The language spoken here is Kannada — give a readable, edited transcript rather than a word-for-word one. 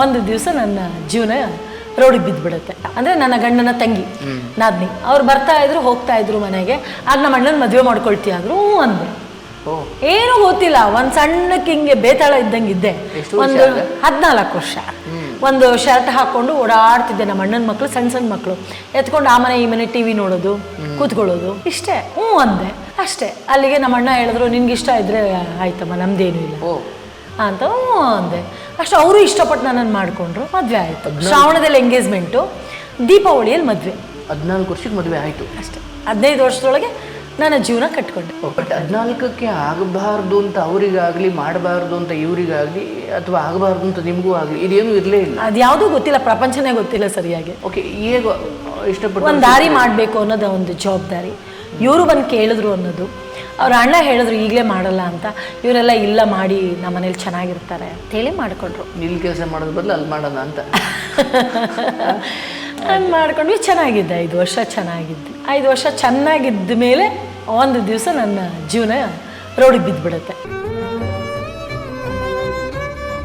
ಒಂದು ದಿವಸ ನನ್ನ ಜೀವನ ರೋಡಿಗೆ ಬಿದ್ದುಬಿಡುತ್ತೆ. ಅಂದರೆ ನನ್ನ ಗಂಡನ ತಂಗಿ ನಾದ್ನಿ ಅವ್ರು ಬರ್ತಾ ಇದ್ರು ಹೋಗ್ತಾ ಇದ್ರು ಮನೆಗೆ. ಆಗ ನಮ್ಮ ಅಣ್ಣನ ಮದುವೆ ಮಾಡ್ಕೊಳ್ತೀಯ ಆದ್ರು ಅಂದೆ. ಏನೂ ಗೊತ್ತಿಲ್ಲ, ಒಂದು ಸಣ್ಣಕ್ಕೆ ಹಿಂಗೆ ಬೇತಾಳ ಇದ್ದಂಗಿದ್ದೆ. ಒಂದು 14 ವರ್ಷ. ಒಂದು ಶರ್ಟ್ ಹಾಕ್ಕೊಂಡು ಓಡಾಡ್ತಿದ್ದೆ. ನಮ್ಮ ಅಣ್ಣನ ಮಕ್ಕಳು ಸಣ್ಣ ಸಣ್ಣ ಮಕ್ಕಳು ಎತ್ಕೊಂಡು ಆ ಮನೆ ಈ ಮನೆ ಟಿವಿ ನೋಡೋದು, ಕೂತ್ಕೊಳ್ಳೋದು, ಇಷ್ಟೇ. ಅಂದೆ ಅಷ್ಟೇ. ಅಲ್ಲಿಗೆ ನಮ್ಮ ಅಣ್ಣ ಹೇಳಿದ್ರು, ನಿನ್ಗೆ ಇಷ್ಟ ಇದ್ರೆ ಆಯ್ತಮ್ಮ, ನಮ್ದೇನು ಇಲ್ಲ ಅಂತ ಅಂದೆ. ಅಷ್ಟು ಅವರು ಇಷ್ಟಪಟ್ಟು ನನ್ನನ್ನು ಮಾಡಿಕೊಂಡ್ರು. ಮದುವೆ ಆಯಿತು. ಶ್ರಾವಣದಲ್ಲಿ ಎಂಗೇಜ್ಮೆಂಟು, ದೀಪಾವಳಿಯಲ್ಲಿ ಮದುವೆ. 14 ವರ್ಷಕ್ಕೆ ಮದುವೆ ಆಯಿತು ಅಷ್ಟೇ. 15 ವರ್ಷದೊಳಗೆ ನನ್ನ ಜೀವನ ಕಟ್ಕೊಂಡೆ. ಬಟ್ 14ಕ್ಕೆ ಆಗಬಾರ್ದು ಅಂತ ಅವರಿಗಾಗಲಿ, ಮಾಡಬಾರ್ದು ಅಂತ ಇವರಿಗಾಗಲಿ, ಅಥವಾ ಆಗಬಾರ್ದು ಅಂತ ನಿಮಗೂ ಆಗಲಿ ಇದೇನು ಇರಲೇ ಇಲ್ಲ? ಅದು ಯಾವುದೂ ಗೊತ್ತಿಲ್ಲ, ಪ್ರಪಂಚನೇ ಗೊತ್ತಿಲ್ಲ ಸರಿಯಾಗಿ. ಓಕೆ, ಈಗ ಇಷ್ಟಪಟ್ಟು ಒಂದು ದಾರಿ ಮಾಡಬೇಕು ಅನ್ನೋದು ಒಂದು ಜವಾಬ್ದಾರಿ. ಇವರು ಬಂದು ಕೇಳಿದ್ರು ಅನ್ನೋದು. ಅವ್ರ ಅಣ್ಣ ಹೇಳಿದ್ರು ಈಗಲೇ ಮಾಡಲ್ಲ ಅಂತ. ಇವರೆಲ್ಲ ಇಲ್ಲ, ಮಾಡಿ ನಮ್ಮ ಮನೇಲಿ ಚೆನ್ನಾಗಿರ್ತಾರೆ ಅಂತೇಳಿ ಮಾಡಿಕೊಂಡ್ರು. ಇಲ್ಲಿ ಕೆಲಸ ಮಾಡೋದು ಬದಲು ಅಲ್ಲಿ ಮಾಡೋಣ ಅಂತ ಹಂಗೆ ಮಾಡ್ಕೊಂಡ್ವಿ. ಚೆನ್ನಾಗಿದ್ದೆ 5 ವರ್ಷ ಚೆನ್ನಾಗಿದ್ದು. 5 ವರ್ಷ ಚೆನ್ನಾಗಿದ್ದ ಮೇಲೆ ಒಂದು ದಿವಸ ನನ್ನ ಜೀವನ ರೋಡಿಗೆ ಬಿದ್ದುಬಿಡುತ್ತೆ.